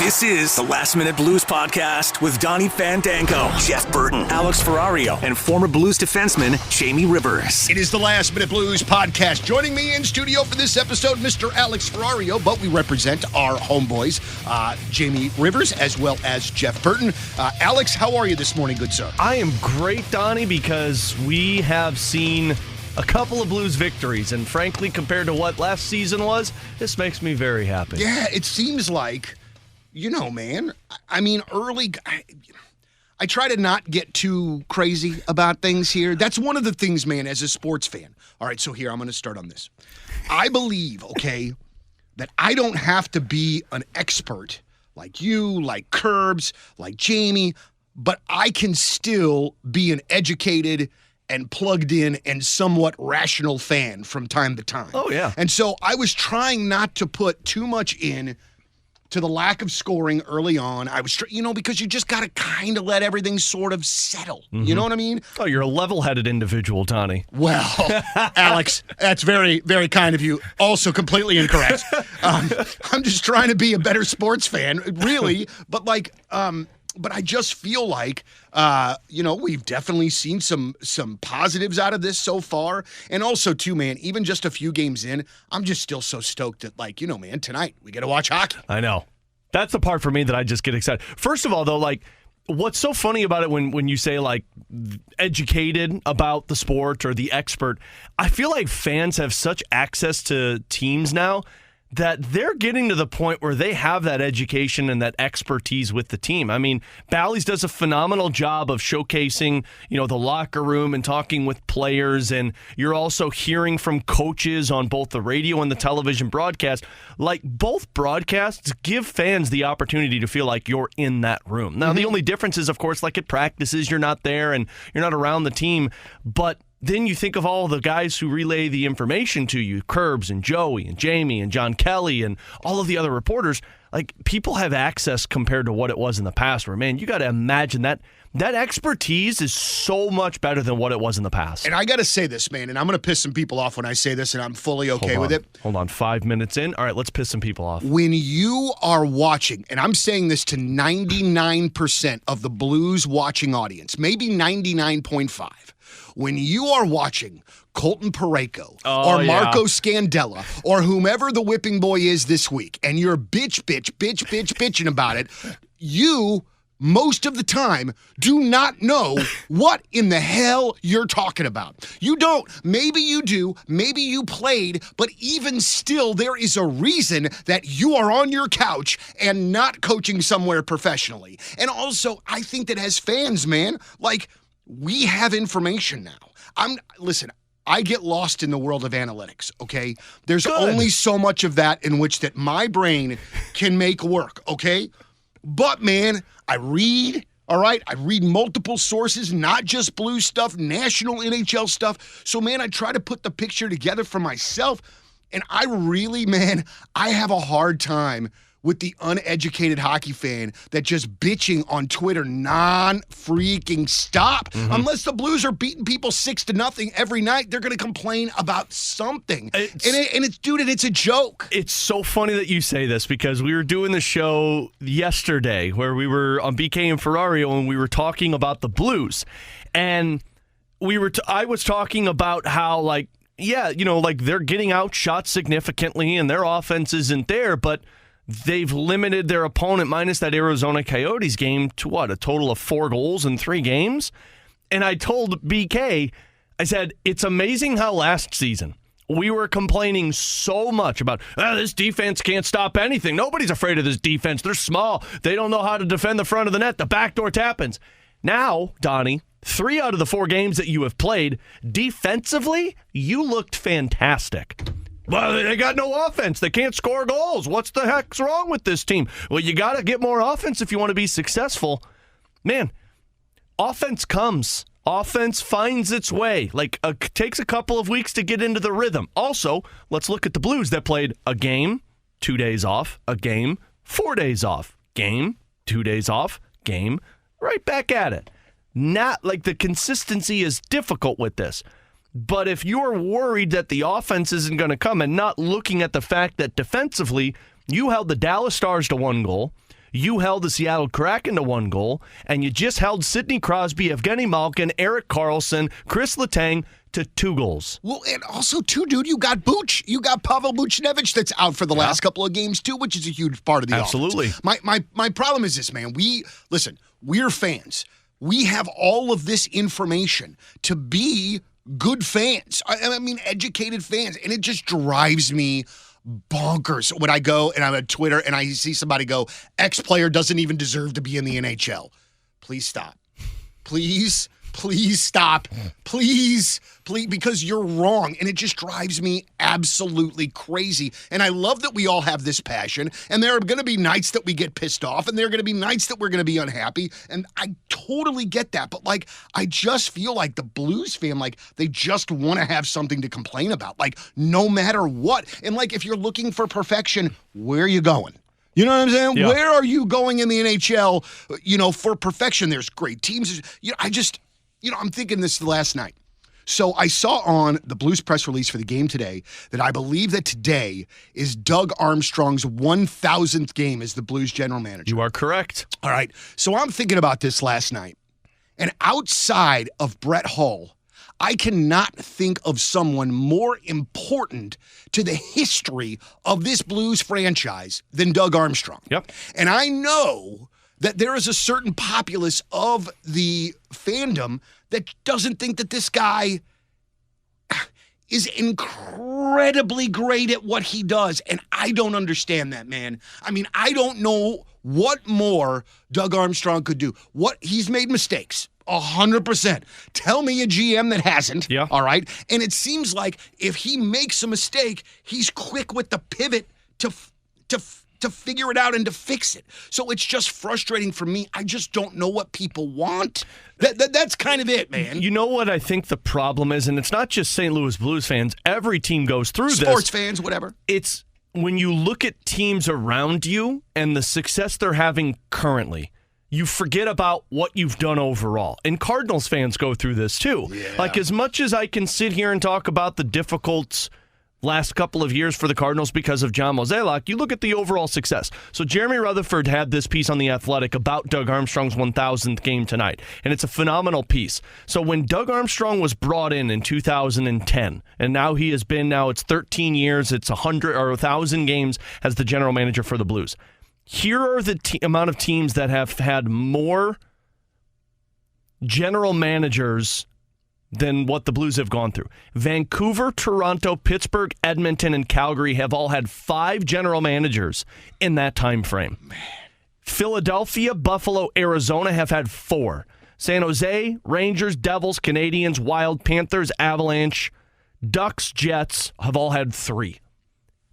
This is the Last Minute Blues Podcast with Donny Fandango, Jeff Burton, Alex Ferrario, and former Blues defenseman Jamie Rivers. It is the Last Minute Blues Podcast. Joining me in studio for this episode, Mr. Alex Ferrario, but we represent our homeboys, Jamie Rivers, as well as Jeff Burton. Alex, how are you this morning, good sir? I am great, Donnie, because we have seen a couple of Blues victories, and frankly, compared to what last season was, this makes me very happy. Yeah, it seems like, you know, man, I mean, I try to not get too crazy about things here. That's one of the things, man, as a sports fan. All right, so here, I'm going to start on this. I believe, okay, that I don't have to be an expert like you, like Curbs, like Jamie, but I can still be an educated and plugged in and somewhat rational fan from time to time. Oh, yeah. And so I was trying not to put too much in to the lack of scoring early on. I was, because you just got to kind of let everything sort of settle. Mm-hmm. You know what I mean? Oh, you're a level-headed individual, Donnie. Well, Alex, that's very, very kind of you. Also completely incorrect. I'm just trying to be a better sports fan, really. But but I just feel like, we've definitely seen some positives out of this so far. And also, too, man, even just a few games in, I'm just still so stoked that, man, tonight we get to watch hockey. I know. That's the part for me that I just get excited. First of all, though, what's so funny about it when you say, educated about the sport or the expert, I feel like fans have such access to teams now that they're getting to the point where they have that education and that expertise with the team. I mean, Bally's does a phenomenal job of showcasing, the locker room and talking with players, and you're also hearing from coaches on both the radio and the television broadcast. Both broadcasts give fans the opportunity to feel like you're in that room. Now, the only difference is, of course, at practices, you're not there and you're not around the team, but then you think of all the guys who relay the information to you, Curbs and Joey and Jamie and John Kelly and all of the other reporters. People have access compared to what it was in the past where, man, you got to imagine that expertise is so much better than what it was in the past. And I got to say this, man, and I'm going to piss some people off when I say this, and I'm fully okay with it. Hold on, 5 minutes in. All right, let's piss some people off. When you are watching, and I'm saying this to 99% of the Blues watching audience, maybe 99.5%, when you are watching Colton Parayko or Marco Scandella or whomever the whipping boy is this week, and you're bitching about it, you, most of the time, do not know what in the hell you're talking about. You don't. Maybe you do. Maybe you played, but even still, there is a reason that you are on your couch and not coaching somewhere professionally. And also, I think that as fans, man, we have information now. Listen, I get lost in the world of analytics, okay? There's only so much of that in which that my brain can make work, okay? But, man, I read, all right? I read multiple sources, not just Blues stuff, national NHL stuff. So, man, I try to put the picture together for myself. And I really, man, I have a hard time with the uneducated hockey fan that just bitching on Twitter non-freaking stop. Mm-hmm. Unless the Blues are beating people 6-0 every night, they're going to complain about something. It's a joke. It's so funny that you say this because we were doing the show yesterday where we were on BK and Ferrario and we were talking about the Blues. And I was talking about how they're getting outshot significantly and their offense isn't there, but they've limited their opponent minus that Arizona Coyotes game to a total of 4 goals in 3 games. And I told BK, I said, it's amazing how last season we were complaining so much about, this defense can't stop anything. Nobody's afraid of this defense. They're small. They don't know how to defend the front of the net. The backdoor tap-ins. Now, Donnie, 3 out of the 4 games that you have played, defensively, you looked fantastic. Well, they got no offense. They can't score goals. What's the heck's wrong with this team? Well, you got to get more offense if you want to be successful. Man, offense comes. Offense finds its way. Takes a couple of weeks to get into the rhythm. Also, let's look at the Blues that played a game, 2 days off, a game, 4 days off, game, 2 days off, game, right back at it. Not the consistency is difficult with this. But if you're worried that the offense isn't going to come and not looking at the fact that defensively, you held the Dallas Stars to 1 goal, You held the Seattle Kraken to 1 goal, and you just held Sidney Crosby, Evgeny Malkin, Erik Karlsson, Chris Letang to 2 goals. Well, and also, too, dude, you got Buch. You got Pavel Buchnevich that's out for the last couple of games, too, which is a huge part of the Absolutely. offense. My problem is this, man. We're fans. We have all of this information to be good fans. I mean, educated fans. And it just drives me bonkers when I go and I'm on Twitter and I see somebody go, X player doesn't even deserve to be in the NHL. Please stop. Please stop. Please, because you're wrong. And it just drives me absolutely crazy. And I love that we all have this passion. And there are going to be nights that we get pissed off. And there are going to be nights that we're going to be unhappy. And I totally get that. But, I just feel like the Blues fan, they just want to have something to complain about. No matter what. And, if you're looking for perfection, where are you going? You know what I'm saying? Yeah. Where are you going in the NHL, for perfection? There's great teams. I'm thinking this last night. So I saw on the Blues press release for the game today that I believe that today is Doug Armstrong's 1,000th game as the Blues general manager. You are correct. All right. So I'm thinking about this last night. And outside of Brett Hull, I cannot think of someone more important to the history of this Blues franchise than Doug Armstrong. Yep. And I know that there is a certain populace of the fandom that doesn't think that this guy is incredibly great at what he does. And I don't understand that, man. I mean, I don't know what more Doug Armstrong could do. He's made mistakes. 100%. Tell me a GM that hasn't. Yeah. All right. And it seems like if he makes a mistake, he's quick with the pivot to figure it out and to fix it. So it's just frustrating for me. I just don't know what people want. That's kind of it, man. You know what I think the problem is, and it's not just St. Louis Blues fans. Every team goes through this. Sports fans, whatever. It's when you look at teams around you and the success they're having currently, you forget about what you've done overall. And Cardinals fans go through this too. Yeah. As much as I can sit here and talk about the difficult last couple of years for the Cardinals because of John Mozeliak, you look at the overall success. So Jeremy Rutherford had this piece on The Athletic about Doug Armstrong's 1,000th game tonight, and it's a phenomenal piece. So when Doug Armstrong was brought in 2010, and now he has been, it's 13 years, it's 100 or 1,000 games as the general manager for the Blues. Here are the amount of teams that have had more general managers than what the Blues have gone through. Vancouver, Toronto, Pittsburgh, Edmonton, and Calgary have all had 5 general managers in that time frame. Man. Philadelphia, Buffalo, Arizona have had 4. San Jose, Rangers, Devils, Canadians, Wild, Panthers, Avalanche, Ducks, Jets have all had 3.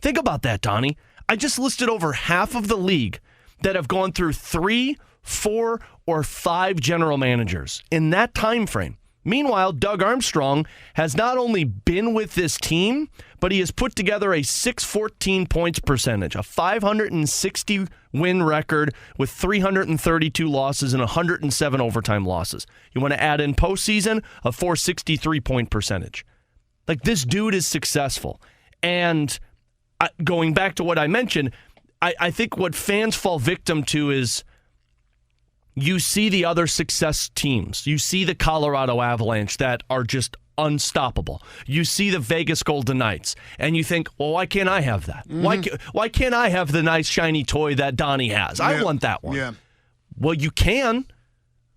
Think about that, Donnie. I just listed over half of the league that have gone through 3, 4, or 5 general managers in that time frame. Meanwhile, Doug Armstrong has not only been with this team, but he has put together a 614 points percentage, a 560 win record with 332 losses and 107 overtime losses. You want to add in postseason, a 463 point percentage. This dude is successful. And going back to what I mentioned, I think what fans fall victim to is you see the other success teams. You see the Colorado Avalanche that are just unstoppable. You see the Vegas Golden Knights, and you think, well, why can't I have that? Mm-hmm. Why can't I have the nice shiny toy that Donnie has? Yeah. I want that one. Yeah. Well, you can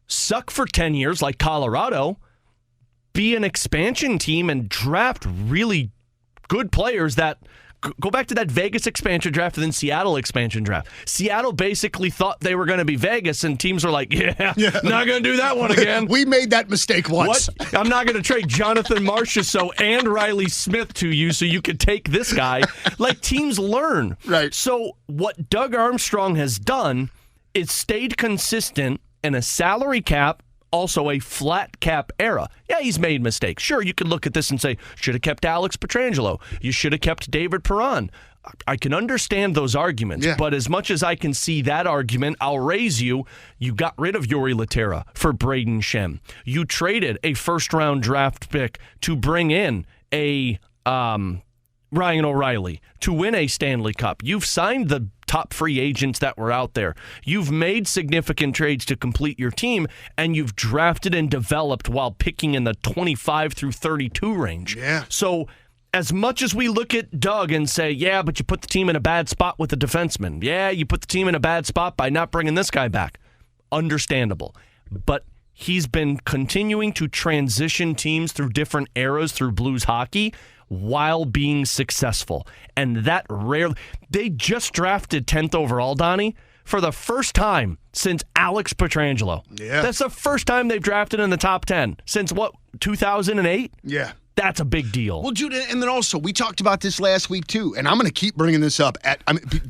suck for 10 years like Colorado, be an expansion team, and draft really good players that go back to that Vegas expansion draft and then Seattle expansion draft. Seattle basically thought they were going to be Vegas, and teams were like, not going to do that one again. We made that mistake once. What? I'm not going to trade Jonathan Marchessault and Riley Smith to you so you could take this guy. Teams learn. Right. So what Doug Armstrong has done is stayed consistent in a salary cap, also a flat cap era. Yeah, he's made mistakes. Sure, you could look at this and say, should have kept Alex Pietrangelo. You should have kept David Perron. I can understand those arguments, but as much as I can see that argument, I'll raise you got rid of Yuri Laterra for Braden Shem. You traded a first-round draft pick to bring in a Ryan O'Reilly to win a Stanley Cup. You've signed the top free agents that were out there. You've made significant trades to complete your team, and you've drafted and developed while picking in the 25 through 32 range. Yeah. So as much as we look at Doug and say, yeah, but you put the team in a bad spot with the defenseman. Yeah, you put the team in a bad spot by not bringing this guy back. Understandable. But he's been continuing to transition teams through different eras through Blues hockey while being successful. And that rarely... They just drafted 10th overall, Donnie, for the first time since Alex Pietrangelo. Yeah. That's the first time they've drafted in the top 10. Since, 2008? Yeah. That's a big deal. Well, Jude, and then also, we talked about this last week, too, and I'm going to keep bringing this up.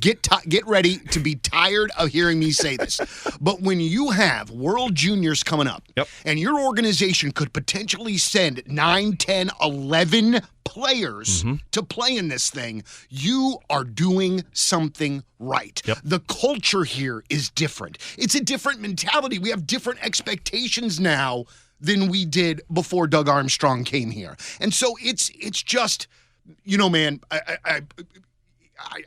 Get ready to be tired of hearing me say this. But when you have World Juniors coming up, and your organization could potentially send 9, 10, 11 players to play in this thing, you are doing something right. The culture here is different. It's a different mentality. We have different expectations now than we did before Doug Armstrong came here. And so it's just, man,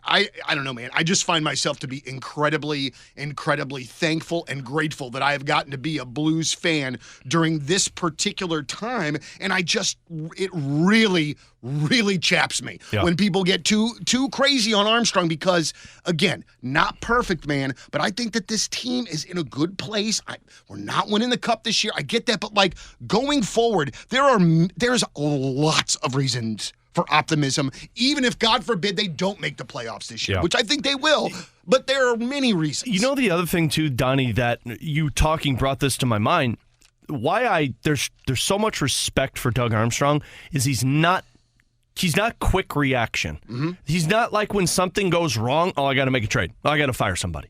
I don't know, man. I just find myself to be incredibly, incredibly thankful and grateful that I have gotten to be a Blues fan during this particular time. And it really, really chaps me when people get too crazy on Armstrong because, again, not perfect, man, but I think that this team is in a good place. We're not winning the Cup this year. I get that, but going forward, there's lots of reasons for optimism, even if, God forbid, they don't make the playoffs this year, which I think they will, but there are many reasons. The other thing, too, Donnie, that you talking brought this to my mind, why there's so much respect for Doug Armstrong is he's not quick reaction. He's not like when something goes wrong, I got to make a trade. I got to fire somebody.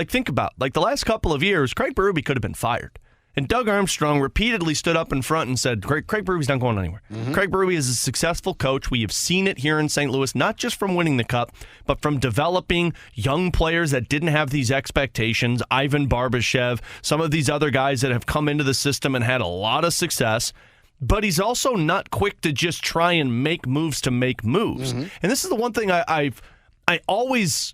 Think about, the last couple of years, Craig Berube could have been fired. And Doug Armstrong repeatedly stood up in front and said, Craig Berube's not going anywhere. Craig Berube is a successful coach. We have seen it here in St. Louis, not just from winning the Cup, but from developing young players that didn't have these expectations. Ivan Barbashev, some of these other guys that have come into the system and had a lot of success. But he's also not quick to just try and make moves to make moves. And this is the one thing I always...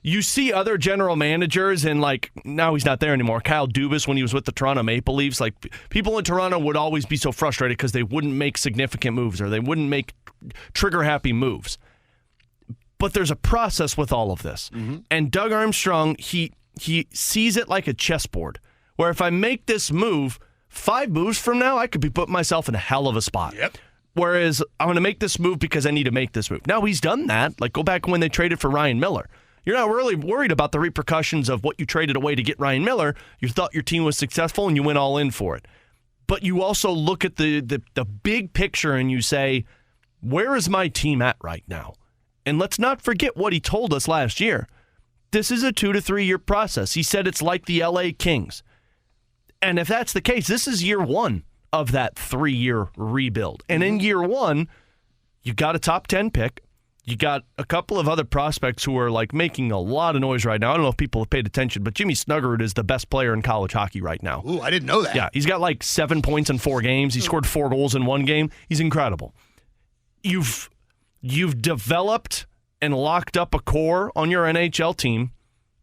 You see other general managers, and now he's not there anymore. Kyle Dubas, when he was with the Toronto Maple Leafs, people in Toronto would always be so frustrated because they wouldn't make significant moves or they wouldn't make trigger-happy moves. But there's a process with all of this. And Doug Armstrong, he sees it like a chessboard, where if I make this move, 5 moves from now, I could be putting myself in a hell of a spot. Whereas I'm going to make this move because I need to make this move. Now, he's done that. Go back when they traded for Ryan Miller. You're not really worried about the repercussions of what you traded away to get Ryan Miller. You thought your team was successful and you went all in for it. But you also look at the big picture and you say, where is my team at right now? And let's not forget what he told us last year. This is a 2 to 3 year process. He said it's like the LA Kings. And if that's the case, this is year 1 of that 3-year rebuild. And in year 1, you got a top 10 pick. You got a couple of other prospects who are making a lot of noise right now. I don't know if people have paid attention, but Jimmy Snuggerud is the best player in college hockey right now. Ooh, I didn't know that. Yeah, he's got 7 points in 4 games. He scored 4 goals in 1 game. He's incredible. You've developed and locked up a core on your NHL team.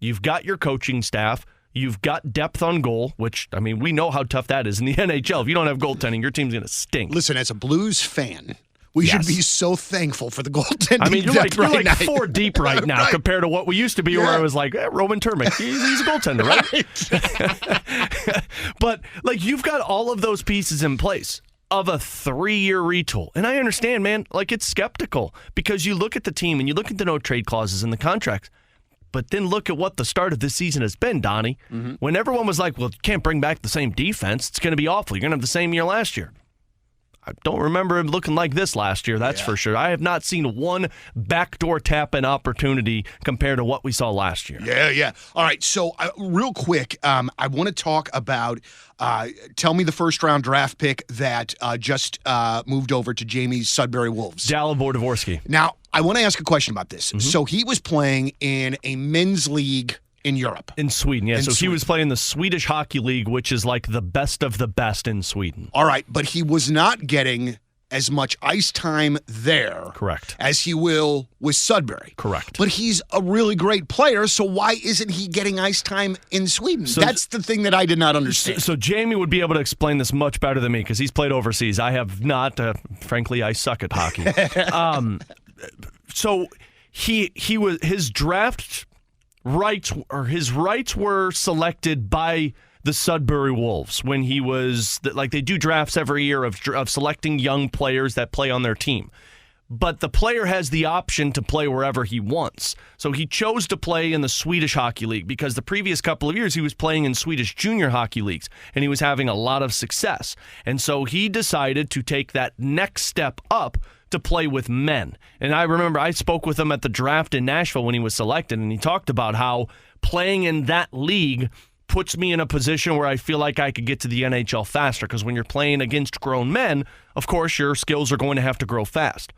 You've got your coaching staff. You've got depth on goal, which, we know how tough that is in the NHL. If you don't have goaltending, your team's going to stink. Listen, as a Blues fan, we should be so thankful for the goaltending. You're 4 deep right now compared to what we used to be, where I was Roman Turmick, he's a goaltender, right? But you've got all of those pieces in place of a 3-year retool. And I understand, man, it's skeptical because you look at the team and you look at the no trade clauses in the contracts. But then look at what the start of this season has been, Donnie. When everyone was like, well, you can't bring back the same defense. It's going to be awful. You're going to have the same year last year. I don't remember him looking like this last year, that's for sure. I have not seen one backdoor tap-in opportunity compared to what we saw last year. Yeah. All right, so real quick, I want to talk about, tell me the first-round draft pick that just moved over to Jamie's Sudbury Wolves. Dalibor Dvorský. Now, I want to ask a question about this. So he was playing in a men's league in Europe. In Sweden, yeah. He was playing the Swedish Hockey League, which is the best of the best in Sweden. All right, but he was not getting as much ice time there Correct. as he will with Sudbury. Correct. But he's a really great player, so why isn't he getting ice time in Sweden? That's the thing that I did not understand. So Jamie would be able to explain this much better than me because he's played overseas. I have not. Frankly, I suck at hockey. So he was his draft rights or his rights were selected by the Sudbury Wolves when he was like they do drafts every year of selecting young players that play on their team. But the player has the option to play wherever he wants. So he chose to play in the Swedish Hockey League because the previous couple of years he was playing in Swedish junior hockey leagues and he was having a lot of success. And so he decided to take that next step up to play with men. And I remember I spoke with him at the draft in Nashville when he was selected, and he talked about how playing in that league puts me in a position where I feel like I could get to the NHL faster because when you're playing against grown men, of course, your skills are going to have to grow fast.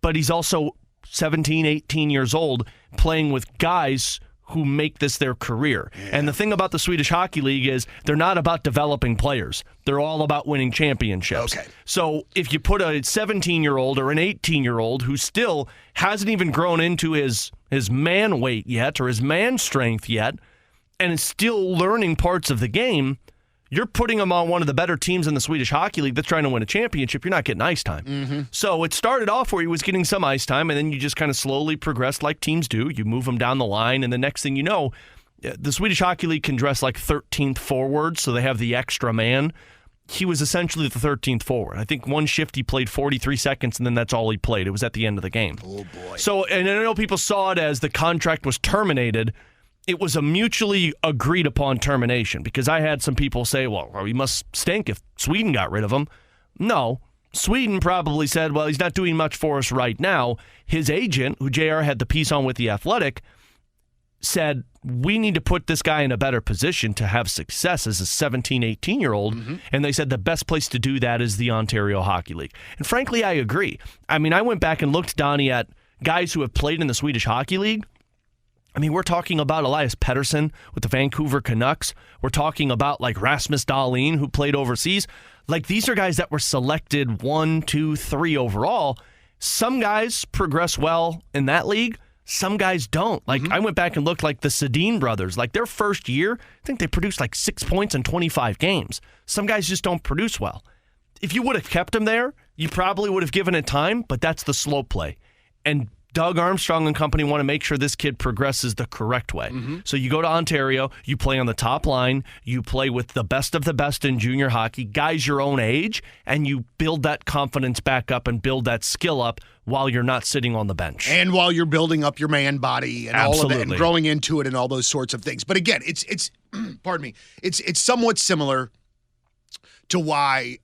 But he's also 17, 18 years old playing with guys who make this their career. Yeah. And the thing about the Swedish Hockey League is they're not about developing players. They're all about winning championships. Okay. So if you put a 17-year-old or an 18-year-old who still hasn't even grown into his man weight yet or his man strength yet and is still learning parts of the game, you're putting him on one of the better teams in the Swedish Hockey League that's trying to win a championship. You're not getting ice time. Mm-hmm. So it started off where he was getting some ice time, and then you just kind of slowly progressed like teams do. You move him down the line, and the next thing you know, the Swedish Hockey League can dress like 13th forward, so they have the extra man. He was essentially the 13th forward. I think one shift he played 43 seconds, and then that's all he played. It was at the end of the game. Oh, boy. So, and I know people saw it as the contract was terminated. It was a mutually agreed upon termination because I had some people say, well, he must stink if Sweden got rid of him. No, Sweden probably said, well, he's not doing much for us right now. His agent, who JR had the piece on with The Athletic, said, we need to put this guy in a better position to have success as a 17, 18-year-old. Mm-hmm. And they said the best place to do that is the Ontario Hockey League. And frankly, I agree. I mean, I went back and looked, Donnie, at guys who have played in the Swedish Hockey League. I mean, we're talking about Elias Pettersson with the Vancouver Canucks. We're talking about like Rasmus Dahlin, who played overseas. Like, these are guys that were selected 1, 2, 3 overall. Some guys progress well in that league. Some guys don't. Like, I went back and looked like the Sedin brothers. Like, their first year, I think they produced like 6 points in 25 games. Some guys just don't produce well. If you would have kept them there, you probably would have given it time, but that's the slow play. And Doug Armstrong and company want to make sure this kid progresses the correct way. Mm-hmm. So you go to Ontario, you play on the top line, you play with the best of the best in junior hockey, guys your own age, and you build that confidence back up and build that skill up while you're not sitting on the bench. And while you're building up your man body and all of that and growing into it and all those sorts of things. But again, it's pardon me, it's somewhat similar to why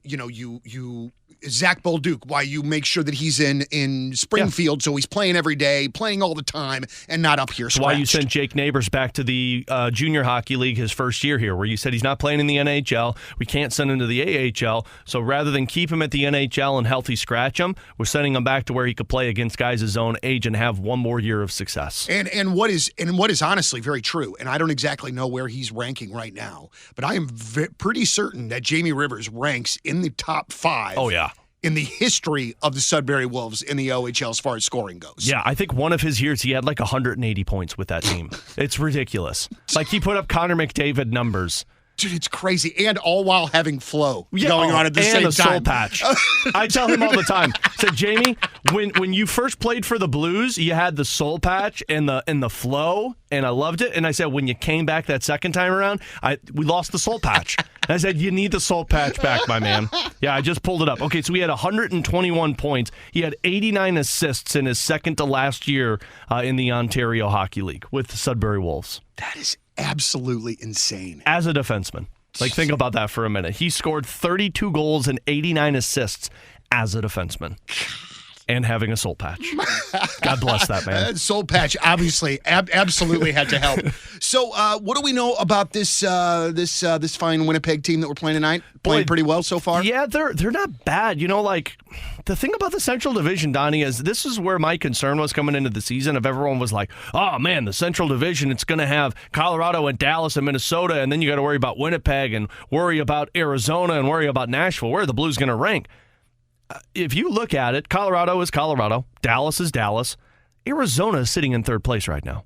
you Zach Bolduc, why you make sure that he's in Springfield, so he's playing every day, playing all the time, and not up here scratched. Why you sent Jake Neighbors back to the junior hockey league his first year here, where you said he's not playing in the NHL, we can't send him to the AHL, so rather than keep him at the NHL and healthy scratch him, we're sending him back to where he could play against guys his own age and have one more year of success. And what is honestly very true, and I don't exactly know where he's ranking right now, but I am pretty certain that Jamie Rivers ranks in the top 5. Oh, yeah. In the history of the Sudbury Wolves in the OHL as far as scoring goes. Yeah, I think one of his years he had like 180 points with that team. It's ridiculous. Like, he put up Connor McDavid numbers. Dude, it's crazy. And all while having flow going on at the same time. And a soul patch. I tell him all the time. I said, Jamie, when you first played for the Blues, you had the soul patch and the flow, and I loved it. And I said, when you came back that second time around, we lost the soul patch. And I said, you need the soul patch back, my man. Yeah, I just pulled it up. Okay, so he had 121 points. He had 89 assists in his second to last year in the Ontario Hockey League with the Sudbury Wolves. That is absolutely insane. As a defenseman. Like, think about that for a minute. He scored 32 goals and 89 assists as a defenseman. and having a soul patch. God bless that man. Soul patch, obviously, absolutely had to help. So, what do we know about this fine Winnipeg team that we're playing tonight? Playing pretty well so far. Yeah, they're not bad. You know, like the thing about the Central Division, Donnie, is this is where my concern was coming into the season. If everyone was like, "Oh man, the Central Division, it's going to have Colorado and Dallas and Minnesota, and then you got to worry about Winnipeg and worry about Arizona and worry about Nashville. Where are the Blues going to rank?" If you look at it, Colorado is Colorado, Dallas is Dallas, Arizona is sitting in third place right now.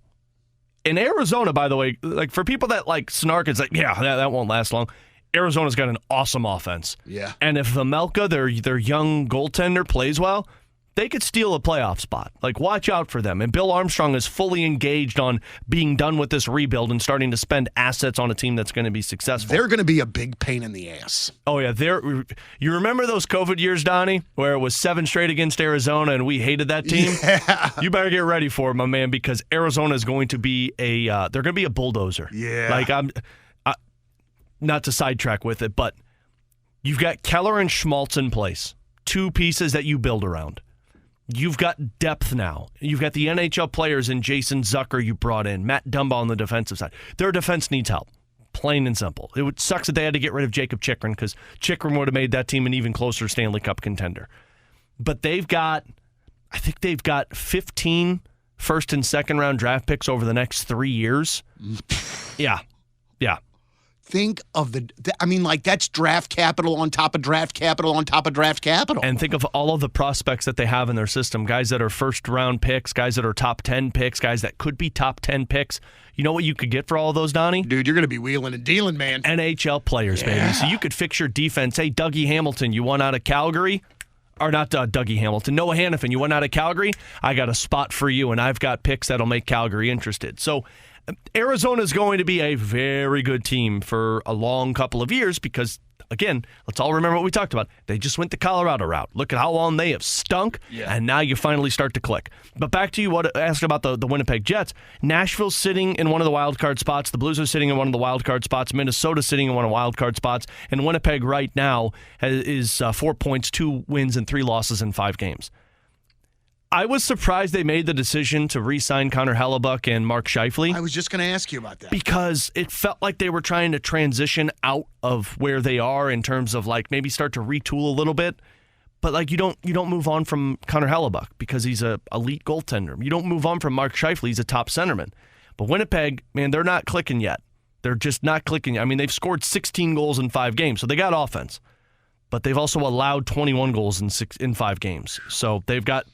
And Arizona, by the way, like for people that like snark, it's like, yeah, that won't last long. Arizona's got an awesome offense. Yeah. And if Vemelka, their young goaltender, plays well, they could steal a playoff spot. Like, watch out for them. And Bill Armstrong is fully engaged on being done with this rebuild and starting to spend assets on a team that's going to be successful. They're going to be a big pain in the ass. Oh, yeah. You remember those COVID years, Donnie, where it was 7 straight against Arizona and we hated that team? Yeah. You better get ready for it, my man, because Arizona is going to be they're going to be a bulldozer. Yeah. Like, I'm not to sidetrack with it, but you've got Keller and Schmaltz in place, 2 pieces that you build around. You've got depth now. You've got the NHL players in Jason Zucker you brought in, Matt Dumba on the defensive side. Their defense needs help, plain and simple. It sucks that they had to get rid of Jacob Chychrun because Chychrun would have made that team an even closer Stanley Cup contender. But I think they've got 15 first and second round draft picks over the next 3 years. Yeah. Think of that's draft capital on top of draft capital on top of draft capital. And think of all of the prospects that they have in their system. Guys that are first-round picks, guys that are top 10 picks, guys that could be top 10 picks. You know what you could get for all of those, Donnie? Dude, you're going to be wheeling and dealing, man. NHL players, baby. So you could fix your defense. Hey, Dougie Hamilton, you won out of Calgary? Or not Dougie Hamilton. Noah Hannafin, you won out of Calgary? I got a spot for you, and I've got picks that'll make Calgary interested. So Arizona is going to be a very good team for a long couple of years because, again, let's all remember what we talked about. They just went the Colorado route. Look at how long they have stunk, and now you finally start to click. But back to you, what asked about the Winnipeg Jets. Nashville's sitting in one of the wild card spots. The Blues are sitting in one of the wild card spots. Minnesota's sitting in one of the wild card spots. And Winnipeg right now is 4 points, 2 wins, and 3 losses in 5 games. I was surprised they made the decision to re-sign Connor Hellebuck and Mark Scheifele. I was just going to ask you about that. Because it felt like they were trying to transition out of where they are in terms of like maybe start to retool a little bit. But like you don't move on from Connor Hellebuck because he's a elite goaltender. You don't move on from Mark Scheifele, he's a top centerman. But Winnipeg, man, they're not clicking yet. They're just not clicking. I mean, they've scored 16 goals in 5 games, so they got offense. But they've also allowed 21 goals in 5 games. So they've got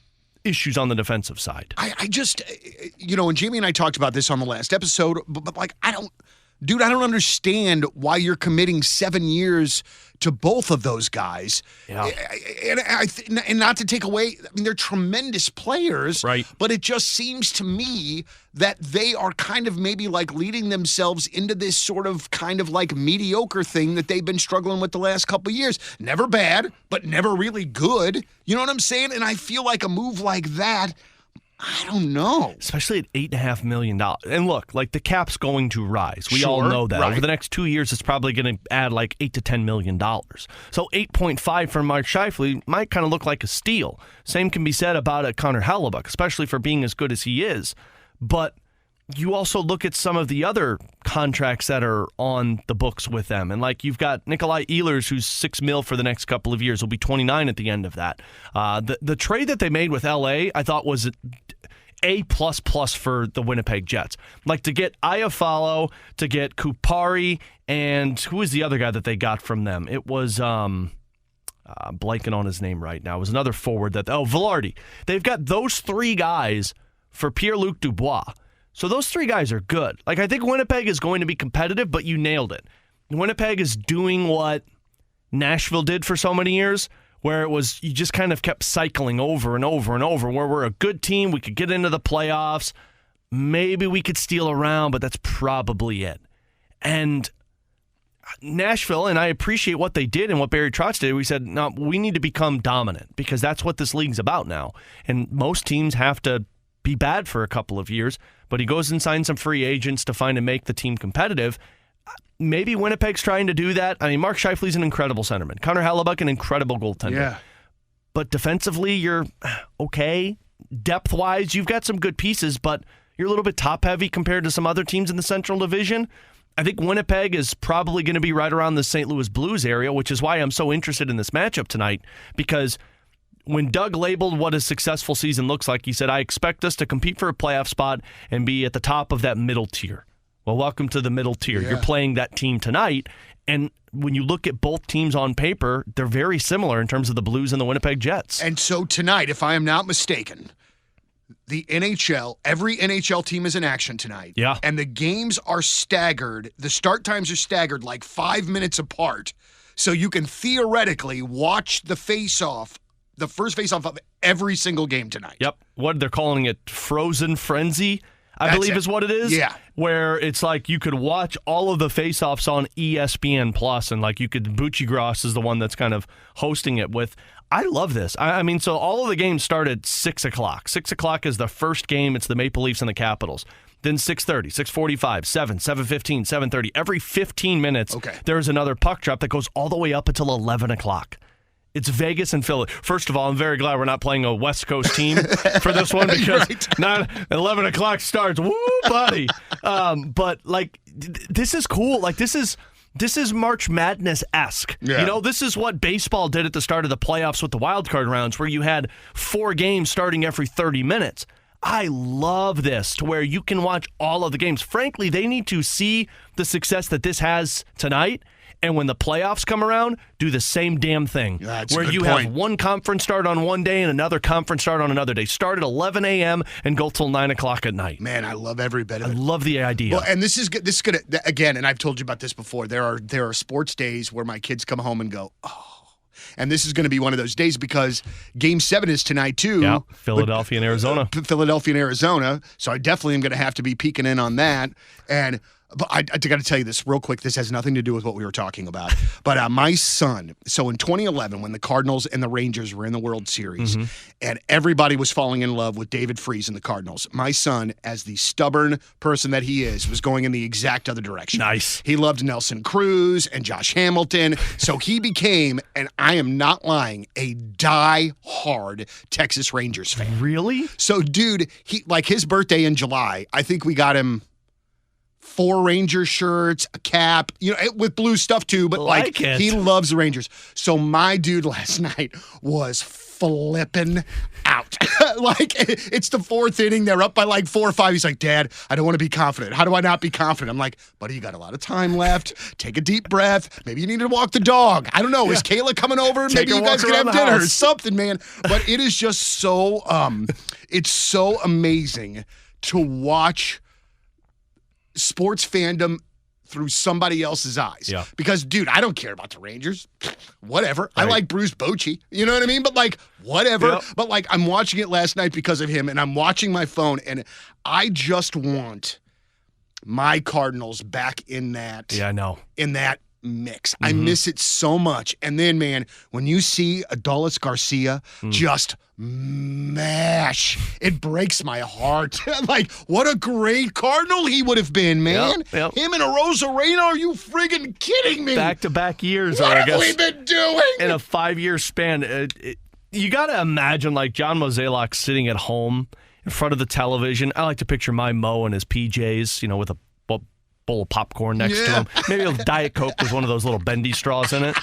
issues on the defensive side. I just, and Jamie and I talked about this on the last episode, but like, I don't understand why you're committing 7 years to both of those guys. Yeah. And not to take away, I mean, they're tremendous players, right? But it just seems to me that they are kind of maybe like leading themselves into this sort of kind of like mediocre thing that they've been struggling with the last couple of years. Never bad, but never really good. You know what I'm saying? And I feel like a move like that, I don't know. Especially at $8.5 million. And look, like the cap's going to rise. We all know that. Right. Over the next 2 years, it's probably going to add like $8 to $10 million. So 8.5 for Mark Scheifele might kind of look like a steal. Same can be said about a Connor Hellebuck, especially for being as good as he is. But you also look at some of the other contracts that are on the books with them. And like you've got Nikolai Ehlers, who's $6 million for the next couple of years. He'll be 29 at the end of that. The trade that they made with LA, I thought was A++ for the Winnipeg Jets. Like to get Iafallo, to get Kupari, and who was the other guy that they got from them? It was blanking on his name right now. It was another forward Velarde. They've got those 3 guys for Pierre-Luc Dubois. So those 3 guys are good. Like I think Winnipeg is going to be competitive, but you nailed it. Winnipeg is doing what Nashville did for so many years, where it was you just kind of kept cycling over and over and over, where we're a good team, we could get into the playoffs, maybe we could steal around, but that's probably it. And Nashville, and I appreciate what they did and what Barry Trotz did, we said, no, we need to become dominant because that's what this league's about now. And most teams have to be bad for a couple of years, but he goes and signs some free agents to find and make the team competitive. Maybe Winnipeg's trying to do that. I mean, Mark Scheifele's an incredible centerman. Connor Hellebuck, an incredible goaltender. Yeah. but defensively, you're okay. Depth-wise, you've got some good pieces, but you're a little bit top-heavy compared to some other teams in the Central Division. I think Winnipeg is probably going to be right around the St. Louis Blues area, which is why I'm so interested in this matchup tonight, because when Doug labeled what a successful season looks like, he said, I expect us to compete for a playoff spot and be at the top of that middle tier. Well, welcome to the middle tier. Yeah. You're playing that team tonight, and when you look at both teams on paper, they're very similar in terms of the Blues and the Winnipeg Jets. And so tonight, if I am not mistaken, the NHL, every NHL team is in action tonight. Yeah. And the games are staggered. The start times are staggered like 5 minutes apart. So you can theoretically watch the face-off, the first face-off of every single game tonight. Yep. What they're calling it, Frozen Frenzy, I believe is what it is. Yeah. Where it's like you could watch all of the face-offs on ESPN Plus, and like you could, Bucci Gross is the one that's kind of hosting it with. I love this. I mean, so all of the games start at 6 o'clock. 6 o'clock is the first game. It's the Maple Leafs and the Capitals. Then 6:30, 6:45, 7, 7:15, 7:30. Every 15 minutes, there's another puck drop that goes all the way up until 11 o'clock. It's Vegas and Philly. First of all, I'm very glad we're not playing a West Coast team for this one because not 11 o'clock starts. Woo, buddy. But, like, this is cool. Like, this is March Madness-esque. Yeah. You know, this is what baseball did at the start of the playoffs with the wild card rounds, where you had 4 games starting every 30 minutes. I love this, to where you can watch all of the games. Frankly, they need to see the success that this has tonight, and when the playoffs come around, do the same damn thing. Where you have one conference start on one day and another conference start on another day. Start at 11 a.m. and go till 9 o'clock at night. Man, I love every bit of it. I love the idea. Well, and this is going to, again, and I've told you about this before, there are sports days where my kids come home and go, oh. And this is going to be one of those days because Game 7 is tonight, too. Yeah, Philadelphia and Arizona. Philadelphia and Arizona. So I definitely am going to have to be peeking in on that. But I got to tell you this real quick. This has nothing to do with what we were talking about. But my son, so in 2011, when the Cardinals and the Rangers were in the World Series, and everybody was falling in love with David Freese and the Cardinals, my son, as the stubborn person that he is, was going in the exact other direction. Nice. He loved Nelson Cruz and Josh Hamilton. So he became, and I am not lying, a die-hard Texas Rangers fan. Really? So, dude, his birthday in July, I think we got him 4 Ranger shirts, a cap, with blue stuff too, but he loves the Rangers. So my dude last night was flipping out. It's the 4th inning. They're up by 4 or 5. He's like, Dad, I don't want to be confident. How do I not be confident? I'm like, buddy, you got a lot of time left. Take a deep breath. Maybe you need to walk the dog. I don't know. Is Kayla coming over? Maybe you guys can have dinner or something, man. But it is just so, it's so amazing to watch sports fandom through somebody else's eyes. Yeah. Because, dude, I don't care about the Rangers. Whatever. Right. I like Bruce Bochy. You know what I mean? But, whatever. Yep. But, I'm watching it last night because of him, and I'm watching my phone, and I just want my Cardinals back in that. Yeah, I know. In that mix. I miss it so much. And then, man, when you see Adolis Garcia just mash, it breaks my heart. What a great Cardinal he would have been, man. Yep. Him and a Rosarena, are you friggin' kidding me? Back-to-back years. What have we been doing? In a 5-year span. You got to imagine, John Mozeliak sitting at home in front of the television. I like to picture my Mo and his PJs, with a bowl of popcorn next to him. Maybe a Diet Coke with one of those little bendy straws in it.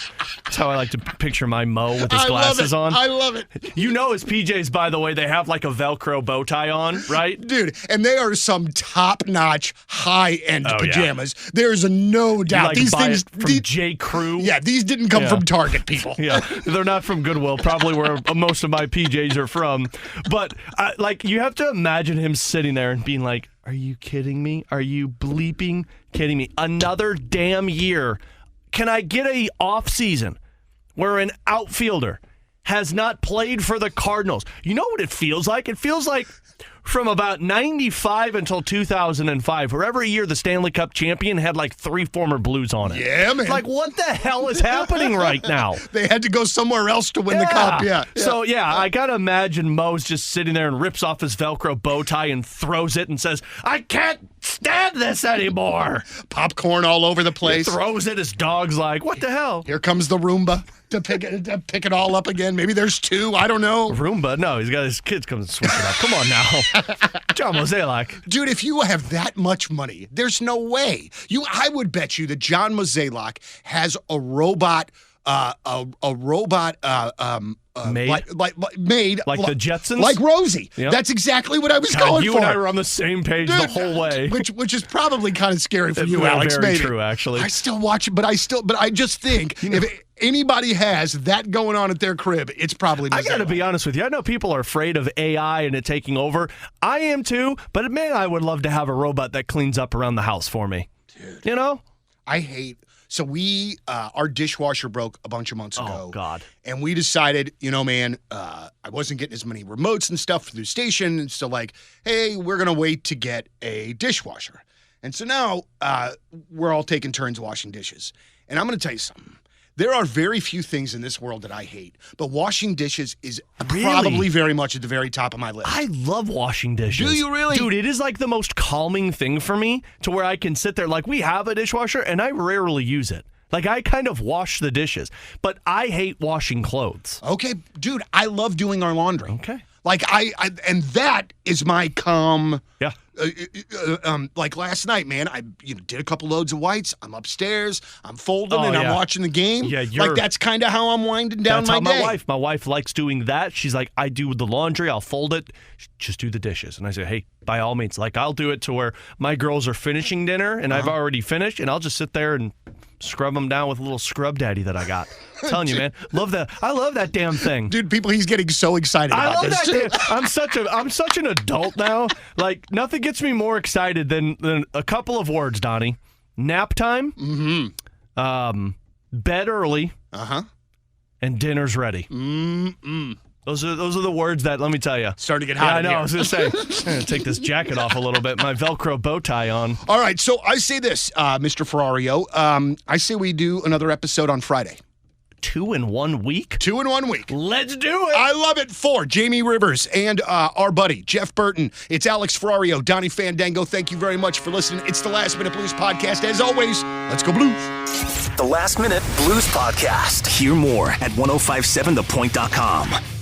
That's how I like to picture my Mo with his glasses on. I love it. His PJs, by the way, they have a Velcro bow tie on, right? Dude, and they are some top-notch, high-end pajamas. Yeah. There's no doubt. These things from J. Crew. Yeah, these didn't come from Target, people. Yeah, they're not from Goodwill, probably where most of my PJs are from. But, you have to imagine him sitting there and being like, are you kidding me? Are you bleeping kidding me? Another damn year. Can I get a off season where an outfielder has not played for the Cardinals? You know what it feels like? It feels like from about 95 until 2005, where every year the Stanley Cup champion had 3 former Blues on it. Yeah, man. What the hell is happening right now? They had to go somewhere else to win the Cup, yeah. So, I got to imagine Mo's just sitting there and rips off his Velcro bow tie and throws it and says, I can't stand this anymore. Popcorn all over the He place. throws it. His dog's like, what the hell? Here comes the Roomba to pick it all up again. Maybe there's two. I don't know. Roomba? No, he's got his kids come and switch it up. Come on now. John Mozeliak. Dude, if you have that much money, there's no way. I would bet you that John Mozeliak has a robot Maid? made Like the Jetsons? like Rosie. Yep. That's exactly what I was God, going you for. and I were on the same page the whole way. Which is probably kind of scary for you, Very Alex. Maybe. true, actually. I still watch it, but I just think if anybody has that going on at their crib, it's probably I got to be honest with you. I know people are afraid of AI and it taking over. I am too, but man, I would love to have a robot that cleans up around the house for me. Dude. You know? I hate. So our dishwasher broke a bunch of months ago. Oh, God. And we decided, man, I wasn't getting as many remotes and stuff through the station. And so hey, we're going to wait to get a dishwasher. And so now we're all taking turns washing dishes. And I'm going to tell you something. There are very few things in this world that I hate, but washing dishes is probably very much at the very top of my list. I love washing dishes. Do you really? Dude, it is like the most calming thing for me to where I can sit there. Like, we have a dishwasher, and I rarely use it. Like, I kind of wash the dishes, but I hate washing clothes. Okay, dude, I love doing our laundry. Okay. Like, and that is my calm. Yeah. Like last night, man, I did a couple loads of whites. I'm upstairs, I'm folding, Oh, and I'm yeah. watching the game. Yeah, like that's kind of how I'm winding down That's my how day. my wife likes doing that. She's like, I do the laundry, I'll fold it, just do the dishes. And I say, hey, by all means, like I'll do it to where my girls are finishing dinner and I've already finished, and I'll just sit there and scrub them down with a little scrub daddy that I got. I'm telling you, man, love that. I love that damn thing. Dude, he's getting so excited I about love this. that. I'm such an adult now. Like, nothing gets me more excited than a couple of words, Donnie. Nap time. Mm-hmm. Bed early. Uh-huh. And dinner's ready. Mm-mm. Those are the words that, let me tell you. Starting to get hot Yeah, I in know. here. I was going to say, I'm going to take this jacket off a little bit. My Velcro bow tie on. All right, so I say this, Mr. Ferrario. I say we do another episode on Friday. 2 in 1 week? 2 in 1 week. Let's do it. I love it. For Jamie Rivers and our buddy, Jeff Burton. It's Alex Ferrario, Donny Fandango. Thank you very much for listening. It's the Last Minute Blues Podcast. As always, let's go Blues. The Last Minute Blues Podcast. Hear more at 1057thepoint.com.